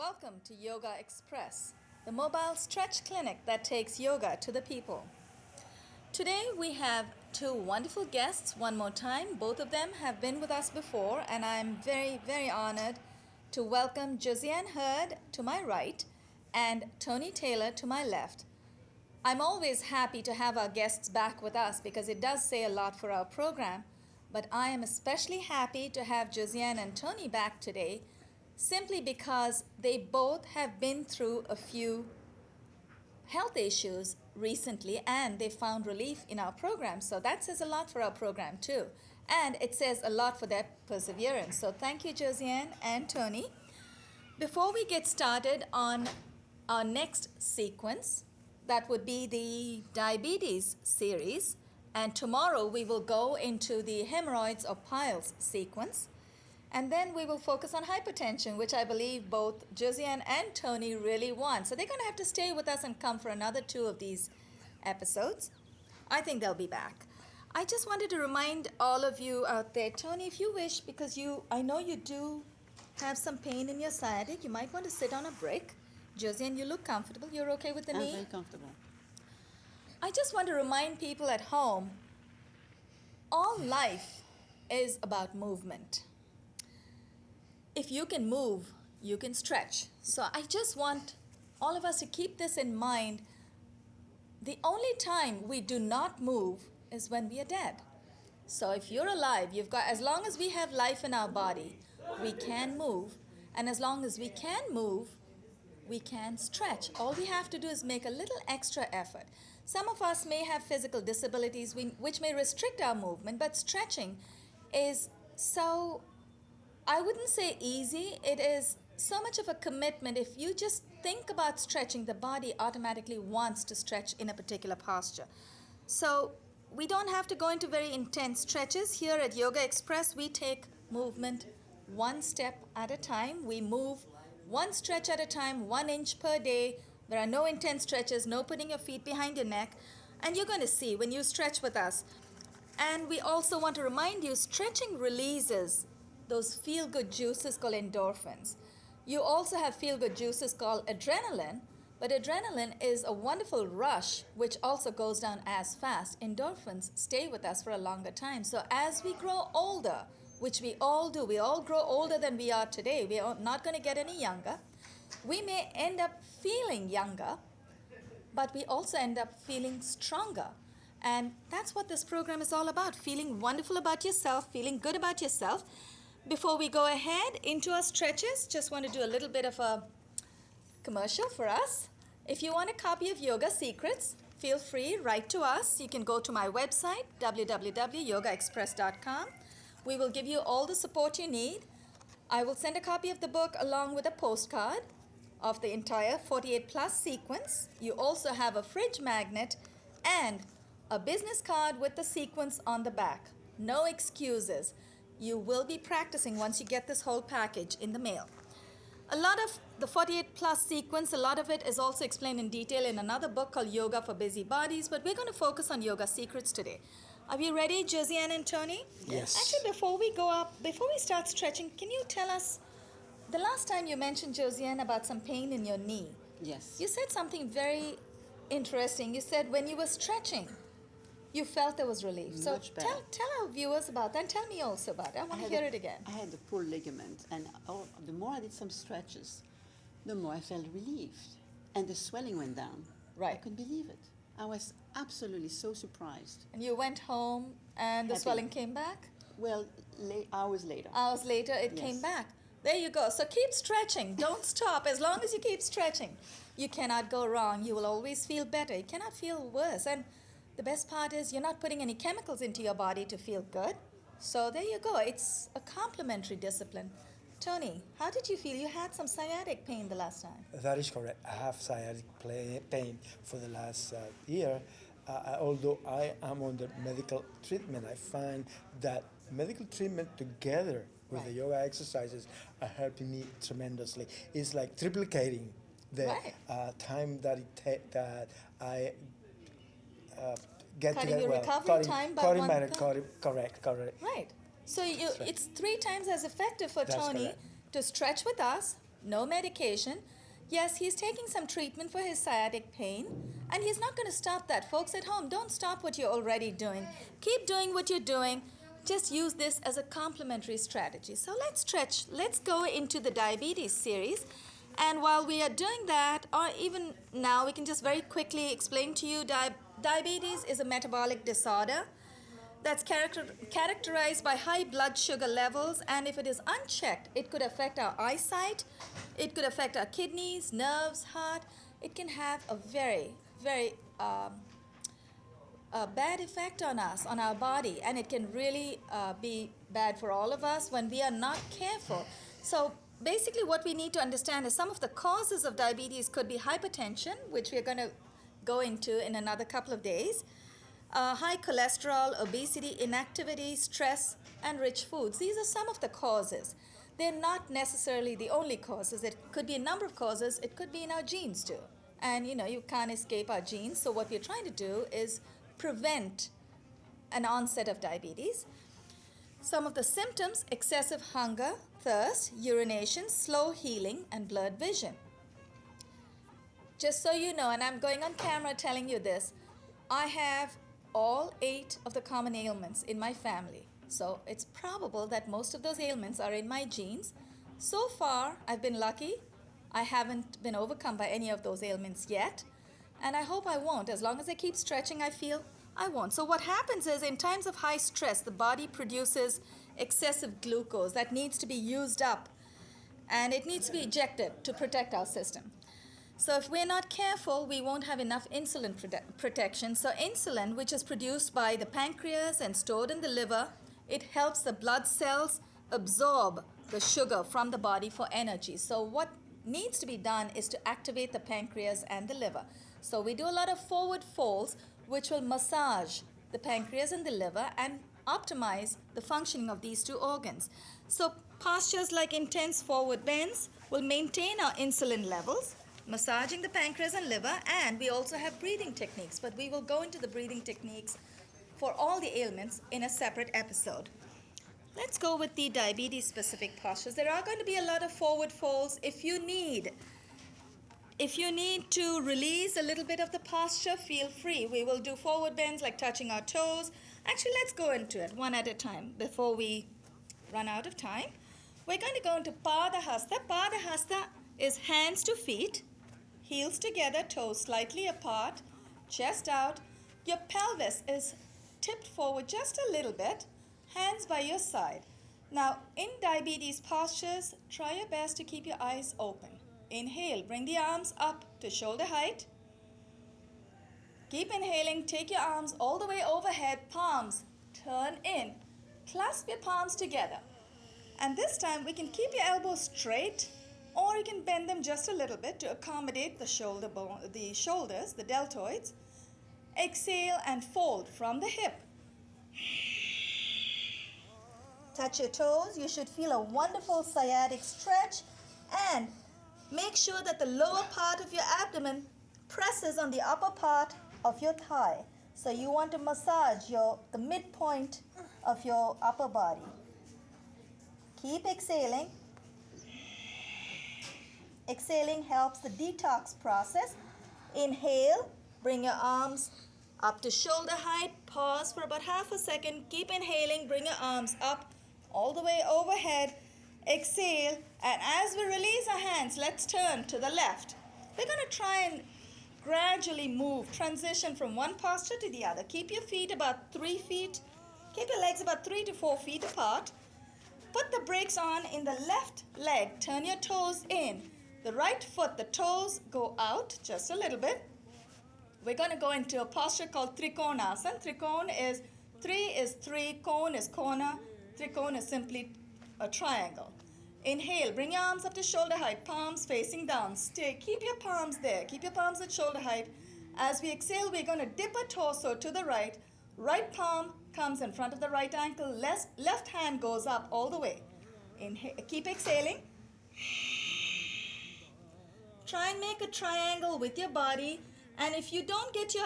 Welcome to Yogaxpress, the mobile stretch clinic that takes yoga to the people. Today we have two wonderful guests one more time. Both of them have been with us before, and I'm very, very honored to welcome Josiane Hurd to my right and Tony Taylor to my left. I'm always happy to have our guests back with us because it does say a lot for our program, but I am especially happy to have Josiane and Tony back today simply because they both have been through a few health issues recently and they found relief in our program. So that says a lot for our program too. And it says a lot for their perseverance. So thank you, Josiane and Tony. Before we get started on our next sequence, that would be the diabetes series. And tomorrow we will go into the hemorrhoids or piles sequence. And then we will focus on hypertension, which I believe both Josiane and Tony really want. So they're going to have to stay with us and come for another two of these episodes. I think they'll be back. I just wanted to remind all of you out there, Tony, if you wish, because I know you do have some pain in your sciatic, you might want to sit on a brick. Josiane, you look comfortable. You're okay with the knee? I'm very comfortable. I just want to remind people at home, all life is about movement. If you can move, you can stretch. So I just want all of us to keep this in mind. The only time we do not move is when we are dead. So if you're alive, as long as we have life in our body, we can move. And as long as we can move, we can stretch. All we have to do is make a little extra effort. Some of us may have physical disabilities which may restrict our movement, but stretching is so, I wouldn't say easy, it is so much of a commitment. If you just think about stretching, the body automatically wants to stretch in a particular posture. So we don't have to go into very intense stretches. Here at Yogaxpress, we take movement one step at a time. We move one stretch at a time, 1 inch per day. There are no intense stretches, no putting your feet behind your neck. And you're going to see when you stretch with us. And we also want to remind you, stretching releases those feel-good juices called endorphins. You also have feel-good juices called adrenaline, but adrenaline is a wonderful rush which also goes down as fast. Endorphins stay with us for a longer time. So as we grow older, which we all do, we all grow older than we are today. We are not going to get any younger. We may end up feeling younger, but we also end up feeling stronger. And that's what this program is all about, feeling wonderful about yourself, feeling good about yourself. Before we go ahead into our stretches, just want to do a little bit of a commercial for us. If you want a copy of Yoga Secrets, feel free, write to us. You can go to my website, www.yogaxpress.com. We will give you all the support you need. I will send a copy of the book along with a postcard of the entire 48 plus sequence. You also have a fridge magnet and a business card with the sequence on the back. No excuses. You will be practicing once you get this whole package in the mail. A lot of the 48 plus sequence, a lot of it is also explained in detail in another book called Yoga for Busy Bodies, but we're going to focus on Yoga Secrets today. Are we ready, Josiane and Tony? Yes. Actually, before we start stretching, can you tell us, the last time you mentioned, Josiane, about some pain in your knee? Yes. You said something very interesting. You said when you were stretching, you felt there was relief. So tell our viewers about that and tell me also about it. I want to hear it again. I had a pulled ligament, and the more I did some stretches, the more I felt relieved. And the swelling went down. Right. I couldn't believe it. I was absolutely so surprised. And you went home and the swelling came back? Well, hours later. Hours later, it came back. There you go. So keep stretching. Don't stop. As long as you keep stretching, you cannot go wrong. You will always feel better. You cannot feel worse. And the best part is you're not putting any chemicals into your body to feel good. So there you go. It's a complementary discipline. Tony, how did you feel? You had some sciatic pain the last time. That is correct. I have sciatic pain for the last year. Although I am under medical treatment, I find that medical treatment together with the yoga exercises are helping me tremendously. It's like triplicating the time that I get cutting to get your well. recovery time by one third. Correct. Right. So it's 3 times as effective for That's Tony correct. to stretch with us, no medication. Yes, he's taking some treatment for his sciatic pain, and he's not going to stop that. Folks at home, don't stop what you're already doing. Keep doing what you're doing. Just use this as a complementary strategy. So let's stretch. Let's go into the diabetes series. And while we are doing that, or even now, we can just very quickly explain to you diabetes is a metabolic disorder that's characterized by high blood sugar levels, and if it is unchecked, it could affect our eyesight, it could affect our kidneys, nerves, heart. It can have a very, very bad effect on us, on our body, and it can really be bad for all of us when we are not careful. So basically what we need to understand is some of the causes of diabetes could be hypertension, which we're going to go into in another couple of days, high cholesterol, obesity, inactivity, stress, and rich foods. These are some of the causes. They're not necessarily the only causes. It could be a number of causes. It could be in our genes too. And you can't escape our genes. So what we're trying to do is prevent an onset of diabetes. Some of the symptoms: excessive hunger, thirst, urination, slow healing, and blurred vision. Just so you know, and I'm going on camera telling you this, I have all 8 of the common ailments in my family. So it's probable that most of those ailments are in my genes. So far, I've been lucky. I haven't been overcome by any of those ailments yet. And I hope I won't. As long as I keep stretching, I feel I won't. So what happens is, in times of high stress, the body produces excessive glucose that needs to be used up. And it needs to be ejected to protect our system. So if we're not careful, we won't have enough insulin protection. So insulin, which is produced by the pancreas and stored in the liver, it helps the blood cells absorb the sugar from the body for energy. So what needs to be done is to activate the pancreas and the liver. So we do a lot of forward folds, which will massage the pancreas and the liver and optimize the functioning of these two organs. So postures like intense forward bends will maintain our insulin levels, massaging the pancreas and liver, and we also have breathing techniques, but we will go into the breathing techniques for all the ailments in a separate episode. Let's go with the diabetes specific postures. There are going to be a lot of forward folds. If you need to release a little bit of the posture, feel free. We will do forward bends like touching our toes. Actually, let's go into it one at a time before we run out of time. We're going to go into Padahasta. Padahasta is hands to feet, heels together, toes slightly apart, chest out. Your pelvis is tipped forward just a little bit, hands by your side. Now, in diabetes postures, try your best to keep your eyes open. Inhale, bring the arms up to shoulder height. Keep inhaling, take your arms all the way overhead, palms turn in. Clasp your palms together. And this time we can keep your elbows straight, or you can bend them just a little bit to accommodate the shoulder bone, the shoulders, the deltoids. Exhale and fold from the hip. Touch your toes. You should feel a wonderful sciatic stretch, and make sure that the lower part of your abdomen presses on the upper part of your thigh. So you want to massage the midpoint of your upper body. Keep exhaling. Exhaling helps the detox process. Inhale, bring your arms up to shoulder height. Pause for about half a second. Keep inhaling, bring your arms up all the way overhead. Exhale, and as we release our hands, let's turn to the left. We're going to try and gradually move, transition from one posture to the other. Keep your feet about 3 feet. Keep your legs about 3 to 4 feet apart. Put the brakes on in the left leg. Turn your toes in. The right foot, the toes go out just a little bit. We're going to go into a posture called Trikonasana. Trikon is 3 is 3, Kon is corner, Trikon is simply a triangle. Inhale, bring your arms up to shoulder height, palms facing down. Stay, keep your palms there. Keep your palms at shoulder height. As we exhale, we're going to dip our torso to the right. Right palm comes in front of the right ankle. Left hand goes up all the way. Inhale, keep exhaling. Try and make a triangle with your body. And if you don't get your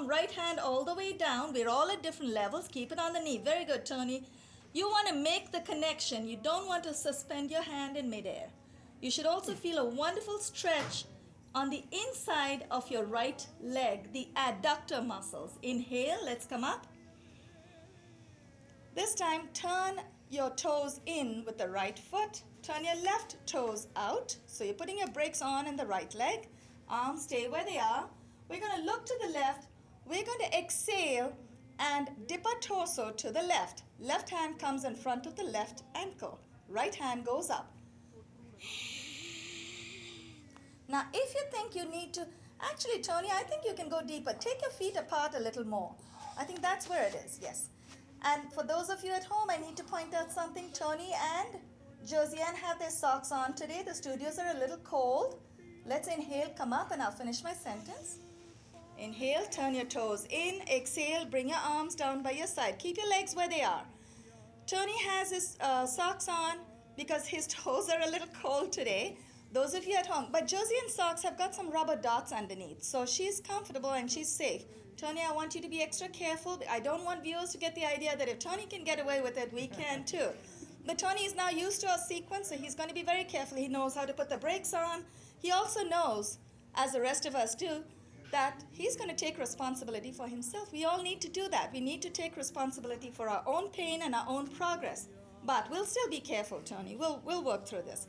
right hand all the way down, we're all at different levels. Keep it on the knee. Very good, Tony. You want to make the connection. You don't want to suspend your hand in midair. You should also feel a wonderful stretch on the inside of your right leg, the adductor muscles. Inhale, let's come up. This time, turn your toes in with the right foot. Turn your left toes out. So you're putting your brakes on in the right leg. Arms stay where they are. We're going to look to the left. We're going to exhale and dip our torso to the left. Left hand comes in front of the left ankle. Right hand goes up. Now, if you think you need to, actually, Tony, I think you can go deeper. Take your feet apart a little more. I think that's where it is, yes. And for those of you at home, I need to point out something. Tony and Josiane have their socks on today. The studios are a little cold. Let's inhale, come up, and I'll finish my sentence. Inhale, turn your toes in. Exhale, bring your arms down by your side. Keep your legs where they are. Tony has his socks on because his toes are a little cold today. Those of you at home, but Josiane's socks have got some rubber dots underneath, so she's comfortable and she's safe. Tony, I want you to be extra careful. I don't want viewers to get the idea that if Tony can get away with it, we can too. But Tony is now used to our sequence, so he's going to be very careful. He knows how to put the brakes on. He also knows, as the rest of us do, that he's going to take responsibility for himself. We all need to do that. We need to take responsibility for our own pain and our own progress. But we'll still be careful, Tony. We'll work through this.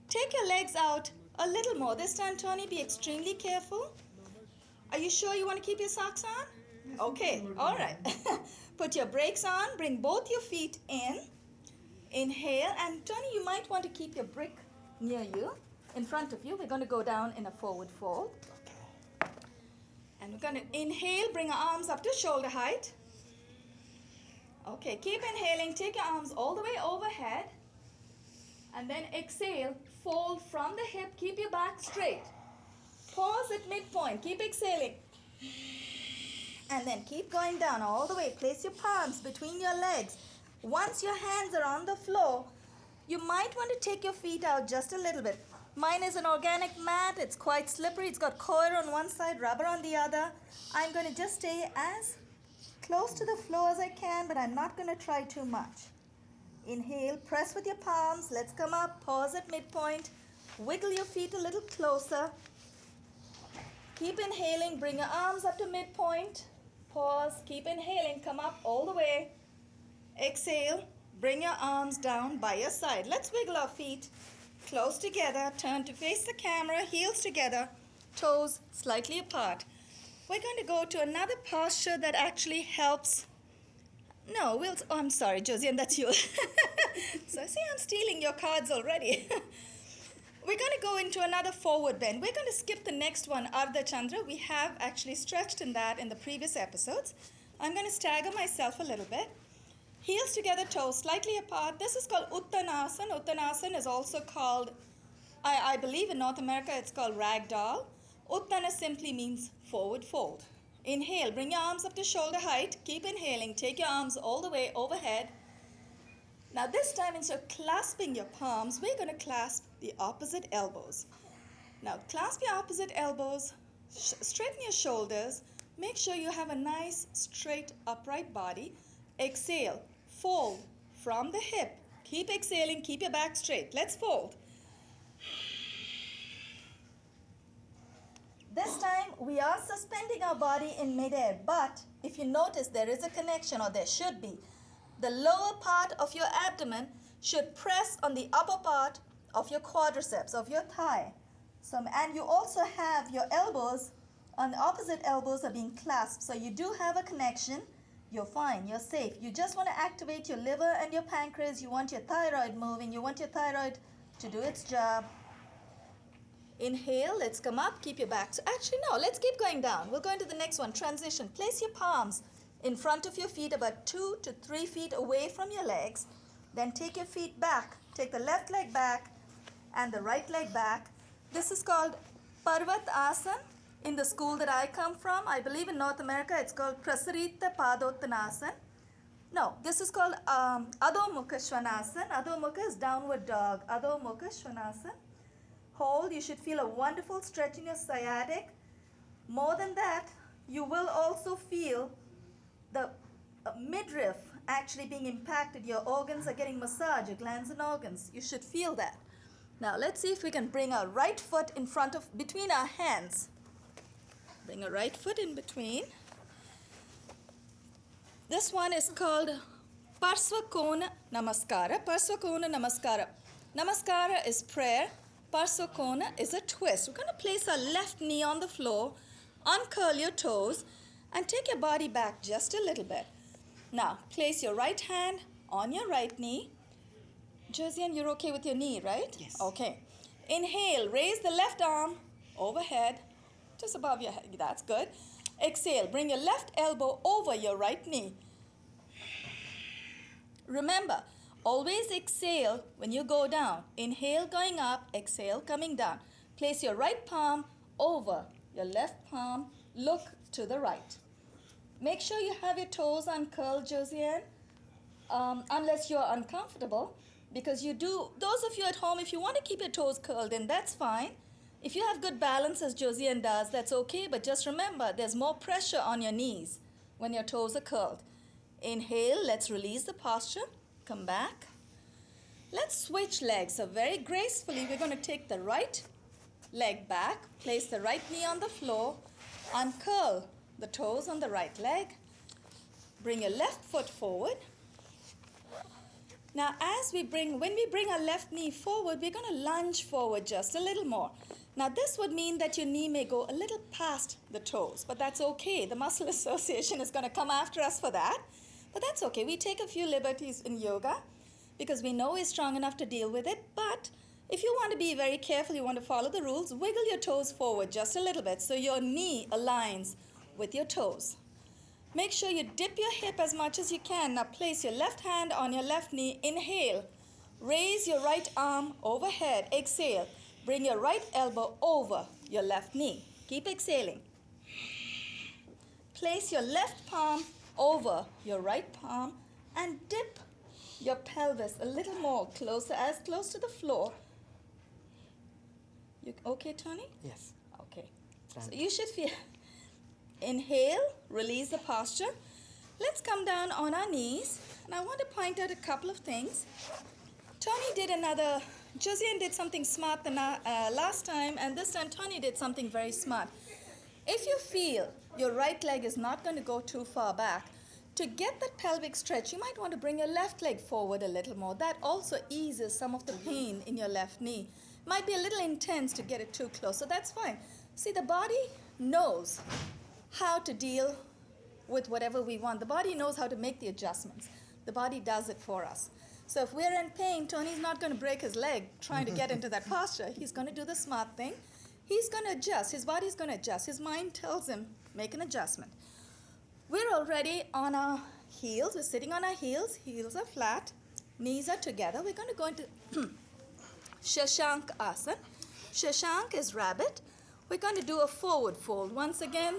Take your legs out a little more. This time, Tony, be extremely careful. Are you sure you want to keep your socks on? Okay, all right. Put your brakes on. Bring both your feet in. Inhale. And Tony, you might want to keep your brick near you, in front of you. We're going to go down in a forward fold. And we're going to inhale. Bring our arms up to shoulder height. Okay, keep inhaling. Take your arms all the way overhead. And then exhale, fold from the hip, keep your back straight. Pause at midpoint, keep exhaling. And then keep going down all the way. Place your palms between your legs. Once your hands are on the floor, you might want to take your feet out just a little bit. Mine is an organic mat. It's quite slippery. It's got coir on one side, rubber on the other. I'm going to just stay as close to the floor as I can, but I'm not going to try too much. Inhale, press with your palms. Let's come up. Pause at midpoint. Wiggle your feet a little closer. Keep inhaling. Bring your arms up to midpoint. Pause. Keep inhaling. Come up all the way. Exhale. Bring your arms down by your side. Let's wiggle our feet close together. Turn to face the camera. Heels together. Toes slightly apart. We're going to go to another posture that actually helps. No, I'm sorry, Josiane, that's you. So I see I'm stealing your cards already. We're going to go into another forward bend. We're going to skip the next one, Ardha Chandra. We have actually stretched in that in the previous episodes. I'm going to stagger myself a little bit. Heels together, toes slightly apart. This is called Uttanasana. Uttanasana is also called, I believe in North America, it's called ragdoll. Uttana simply means forward fold. Inhale, bring your arms up to shoulder height. Keep inhaling. Take your arms all the way overhead. Now this time, instead of clasping your palms, we're going to clasp the opposite elbows. Now clasp your opposite elbows. Straighten your shoulders. Make sure you have a nice, straight, upright body. Exhale. Fold from the hip. Keep exhaling. Keep your back straight. Let's fold. This time, we are suspending our body in midair, but if you notice, there is a connection, or there should be. The lower part of your abdomen should press on the upper part of your quadriceps, of your thigh. And you also have your elbows, on the opposite elbows are being clasped, so you do have a connection. You're fine, you're safe. You just want to activate your liver and your pancreas. You want your thyroid moving. You want your thyroid to do its job. Inhale, let's come up, keep your back. Actually, no, let's keep going down. We'll go into the next one, transition. Place your palms in front of your feet, about 2 to 3 feet away from your legs. Then take your feet back. Take the left leg back and the right leg back. This is called Parvat Asana. In the school that I come from, I believe in North America, it's called Prasarita Padottanasana. No, this is called Adho Mukha Svanasana. Adho Mukha is downward dog. Adho Mukha Svanasana. Hold. You should feel a wonderful stretch in your sciatic. More than that, you will also feel the midriff actually being impacted. Your organs are getting massaged, your glands and organs. You should feel that. Now let's see if we can bring our right foot in front of, between our hands. Bring a right foot in between. This one is called Parsvakona Namaskara. Parsvakona Namaskara. Namaskara is prayer. Parsvakona is a twist. We're going to place our left knee on the floor, uncurl your toes, and take your body back just a little bit. Now, place your right hand on your right knee. Josiane, you're okay with your knee, right? Yes. Okay. Inhale, raise the left arm overhead, just above your head. That's good. Exhale, bring your left elbow over your right knee. Remember, always exhale when you go down. Inhale going up, exhale coming down. Place your right palm over your left palm. Look to the right. Make sure you have your toes uncurled, Josiane, unless you're uncomfortable. Because you do, those of you at home, if you want to keep your toes curled in, that's fine. If you have good balance, as Josiane does, that's okay. But just remember, there's more pressure on your knees when your toes are curled. Inhale, let's release the posture. Come back. Let's switch legs. So very gracefully, we're going to take the right leg back, place the right knee on the floor, uncurl the toes on the right leg. Bring your left foot forward. Now, when we bring our left knee forward, we're going to lunge forward just a little more. Now, this would mean that your knee may go a little past the toes, but that's okay. The muscle association is going to come after us for that, but that's okay. We take a few liberties in yoga because we know we're strong enough to deal with it, but if you want to be very careful, you want to follow the rules, wiggle your toes forward just a little bit so your knee aligns with your toes. Make sure you dip your hip as much as you can. Now place your left hand on your left knee. Inhale. Raise your right arm overhead. Exhale. Bring your right elbow over your left knee. Keep exhaling. Place your left palm over your right palm and dip your pelvis a little more closer, as close to the floor. You okay, Tony? Yes. Okay. So you should feel. Inhale, release the posture. Let's come down on our knees. And I want to point out a couple of things. Josiane did something smart than last time, and this time Tony did something very smart. If you feel your right leg is not going to go too far back, to get that pelvic stretch, you might want to bring your left leg forward a little more. That also eases some of the pain in your left knee. Might be a little intense to get it too close, so that's fine. See, the body knows how to deal with whatever we want. The body knows how to make the adjustments. The body does it for us. So if we're in pain, Tony's not going to break his leg trying to get into that posture. He's going to do the smart thing. He's going to adjust. His body's going to adjust. His mind tells him, make an adjustment. We're already on our heels. We're sitting on our heels. Heels are flat. Knees are together. We're going to go into Shashank Asana. Shashank is rabbit. We're going to do a forward fold. Once again,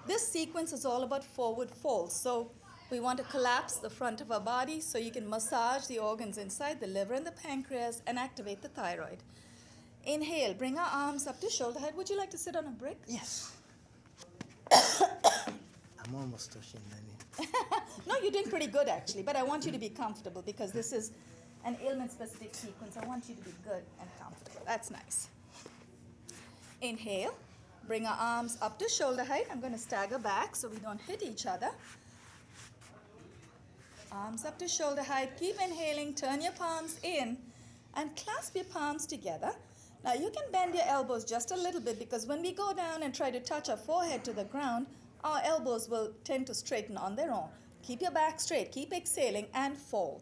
this sequence is all about forward folds. So we want to collapse the front of our body so you can massage the organs inside, the liver and the pancreas, and activate the thyroid. Inhale, bring our arms up to shoulder height. Would you like to sit on a brick? Yes. I'm almost touching my knee. No, you're doing pretty good actually, but I want you to be comfortable because this is an ailment-specific sequence. I want you to be good and comfortable. That's nice. Inhale. Bring our arms up to shoulder height. I'm going to stagger back so we don't hit each other. Arms up to shoulder height. Keep inhaling. Turn your palms in and clasp your palms together. Now you can bend your elbows just a little bit because when we go down and try to touch our forehead to the ground, our elbows will tend to straighten on their own. Keep your back straight. Keep exhaling and fold.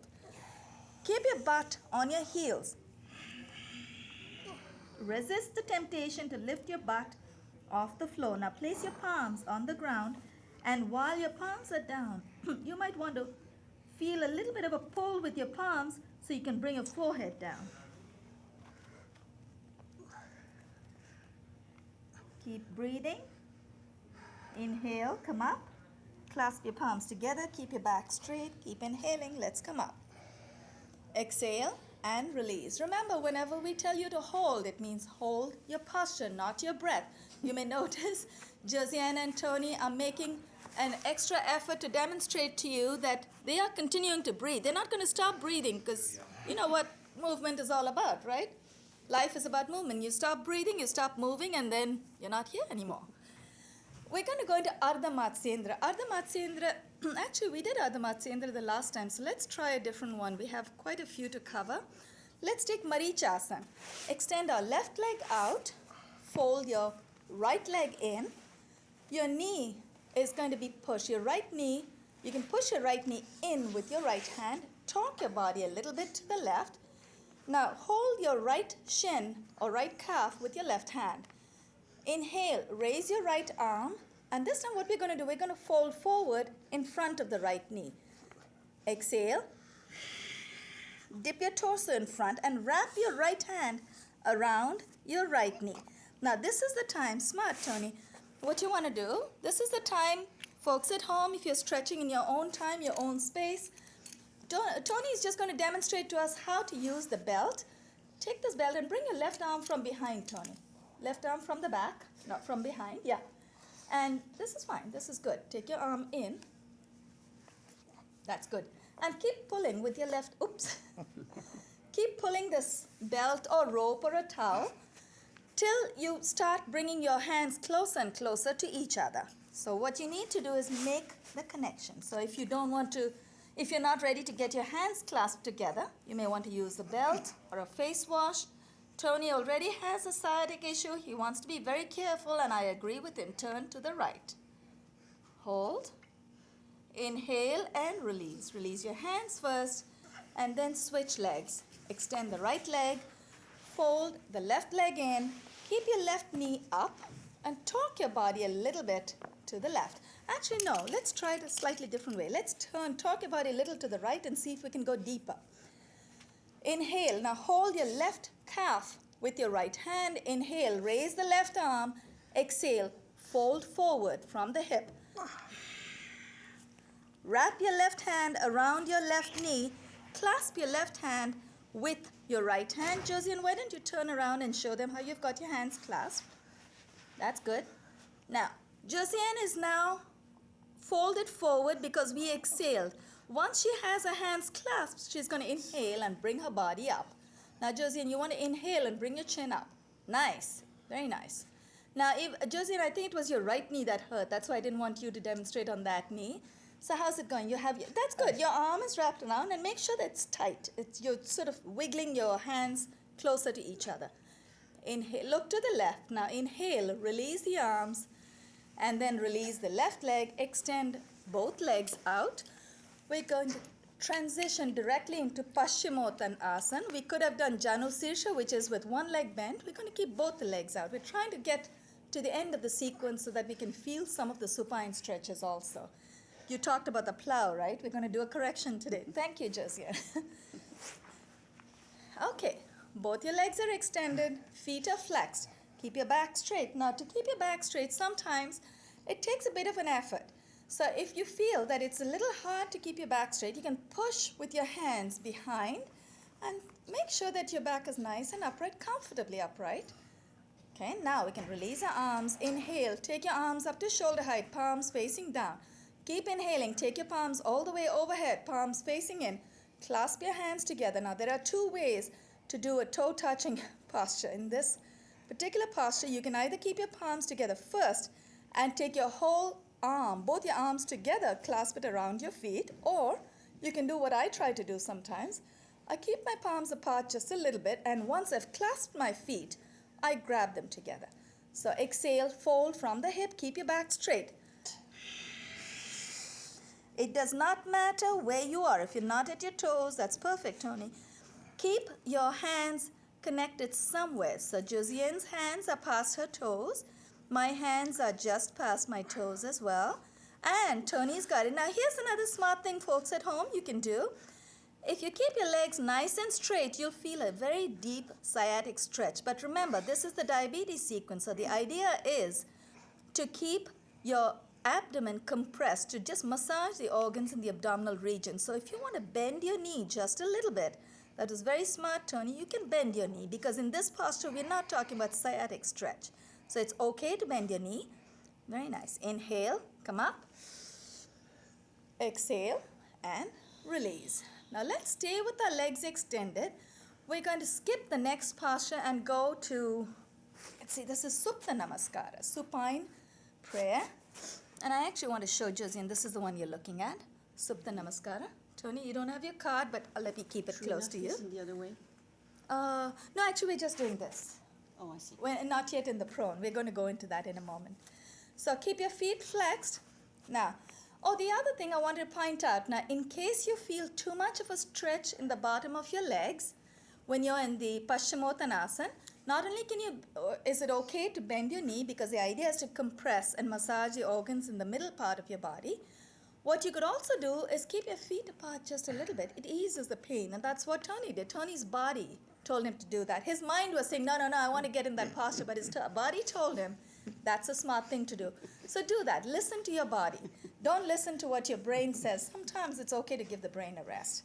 Keep your butt on your heels. Resist the temptation to lift your butt off the floor. Now place your palms on the ground, and while your palms are down, you might want to feel a little bit of a pull with your palms so you can bring your forehead down. Keep breathing. Inhale, come up. Clasp your palms together. Keep your back straight. Keep inhaling. Let's come up. Exhale and release. Remember, whenever we tell you to hold, it means hold your posture, not your breath. You may notice Josiane and Tony are making an extra effort to demonstrate to you that they are continuing to breathe. They're not going to stop breathing because you know what movement is all about, right? Life is about movement. You stop breathing, you stop moving, and then you're not here anymore. We're going to go into Ardha Matsyendra. Ardha Matsyendra, actually we did Ardha Matsyendra the last time, so let's try a different one. We have quite a few to cover. Let's take Marichasana. Extend our left leg out, fold your right leg in. Your knee is going to be pushed. Your right knee, you can push your right knee in with your right hand, torque your body a little bit to the left. Now hold your right shin or right calf with your left hand. Inhale, raise your right arm, and this time what we're going to do, we're going to fold forward in front of the right knee. Exhale, dip your torso in front and wrap your right hand around your right knee. Now this is the time, smart Tony, what you want to do, this is the time, folks at home, if you're stretching in your own time, your own space, Tony is just going to demonstrate to us how to use the belt. Take this belt and bring your left arm from behind, Tony. Left arm from the back, not from behind, yeah. And this is fine, this is good. Take your arm in. That's good. And keep pulling with your left, oops. Keep pulling this belt or rope or a towel till you start bringing your hands closer and closer to each other. So what you need to do is make the connection. So if you don't want to, if you're not ready to get your hands clasped together, you may want to use the belt or a face wash. Tony already has a sciatic issue. He wants to be very careful, and I agree with him. Turn to the right. Hold. Inhale and release. Release your hands first, and then switch legs. Extend the right leg. Fold the left leg in. Keep your left knee up, and torque your body a little bit to the left. Actually, no. Let's try it a slightly different way. Let's torque your body a little to the right and see if we can go deeper. Inhale. Now hold your left calf with your right hand. Inhale, raise the left arm. Exhale, fold forward from the hip. Wrap your left hand around your left knee. Clasp your left hand with your right hand. Josiane, why don't you turn around and show them how you've got your hands clasped? That's good. Now, Josiane is now folded forward because we exhaled. Once she has her hands clasped, she's going to inhale and bring her body up. Now, Josiane, you want to inhale and bring your chin up. Nice. Very nice. Now, Josiane, I think it was your right knee that hurt. That's why I didn't want you to demonstrate on that knee. So how's it going? That's good. Your arm is wrapped around, and make sure that it's tight. You're sort of wiggling your hands closer to each other. Inhale, look to the left. Now, inhale, release the arms, and then release the left leg. Extend both legs out. We're going to transition directly into Paschimottanasana. We could have done Janu Sirsha, which is with one leg bent. We're going to keep both the legs out. We're trying to get to the end of the sequence so that we can feel some of the supine stretches also. You talked about the plow, right? We're going to do a correction today. Thank you, Josiane. Okay, both your legs are extended, feet are flexed. Keep your back straight. Now, to keep your back straight, sometimes it takes a bit of an effort. So if you feel that it's a little hard to keep your back straight, you can push with your hands behind and make sure that your back is nice and upright, comfortably upright. Okay, now we can release our arms. Inhale, take your arms up to shoulder height, palms facing down. Keep inhaling, take your palms all the way overhead, palms facing in. Clasp your hands together. Now there are two ways to do a toe touching posture. In this particular posture, you can either keep your palms together first and take your whole arm, both your arms together, clasp it around your feet, or you can do what I try to do sometimes. I keep my palms apart just a little bit, and once I've clasped my feet, I grab them together. So exhale, fold from the hip, keep your back straight. It does not matter where you are. If you're not at your toes, that's perfect, Tony. Keep your hands connected somewhere. So Josiane's hands are past her toes. My hands are just past my toes as well. And Tony's got it. Now here's another smart thing, folks at home, you can do. If you keep your legs nice and straight, you'll feel a very deep sciatic stretch. But remember, this is the diabetes sequence. So the idea is to keep your abdomen compressed, to just massage the organs in the abdominal region. So if you want to bend your knee just a little bit, that is very smart, Tony. You can bend your knee because in this posture, we're not talking about sciatic stretch. So it's okay to bend your knee. Very nice. Inhale, come up. Exhale and release. Now let's stay with our legs extended. we're going to skip the next posture and go to, let's see, this is Supta Namaskara, supine prayer. And I actually want to show Josiane, this is the one you're looking at, Supta Namaskara. Tony, you don't have your card, but let me keep it close to you. Facing the other way? No, actually, we're just doing this. Oh, I see. We're not yet in the prone. We're going to go into that in a moment. So keep your feet flexed. Now, the other thing I wanted to point out, now in case you feel too much of a stretch in the bottom of your legs, when you're in the Paschimottanasana, not only is it okay to bend your knee, because the idea is to compress and massage the organs in the middle part of your body. What you could also do is keep your feet apart just a little bit. It eases the pain, and that's what Tony did. Tony's body told him to do that. His mind was saying, no, I want to get in that posture, but his body told him that's a smart thing to do. So do that. Listen to your body. Don't listen to what your brain says. Sometimes it's okay to give the brain a rest.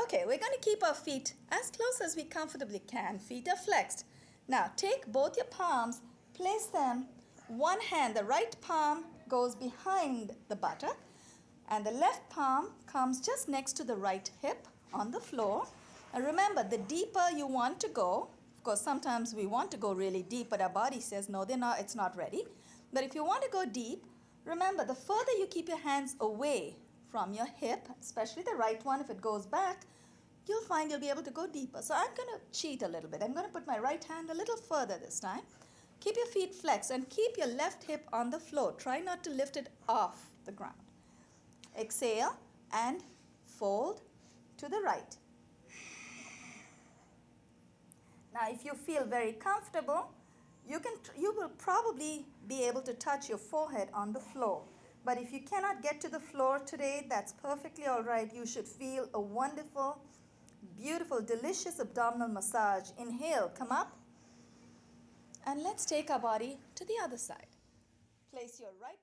Okay, we're going to keep our feet as close as we comfortably can. Feet are flexed. Now, take both your palms, place them, one hand, the right palm goes behind the buttock, and the left palm comes just next to the right hip on the floor. And remember, the deeper you want to go, of course, sometimes we want to go really deep, but our body says, no, it's not ready. But if you want to go deep, remember, the further you keep your hands away from your hip, especially the right one, if it goes back, you'll find you'll be able to go deeper. So I'm going to cheat a little bit. I'm going to put my right hand a little further this time. Keep your feet flexed and keep your left hip on the floor. Try not to lift it off the ground. Exhale and fold to the right. Now, if you feel very comfortable, you will probably be able to touch your forehead on the floor. But if you cannot get to the floor today, that's perfectly all right. You should feel a wonderful, beautiful, delicious abdominal massage. Inhale, come up. And let's take our body to the other side. Place your right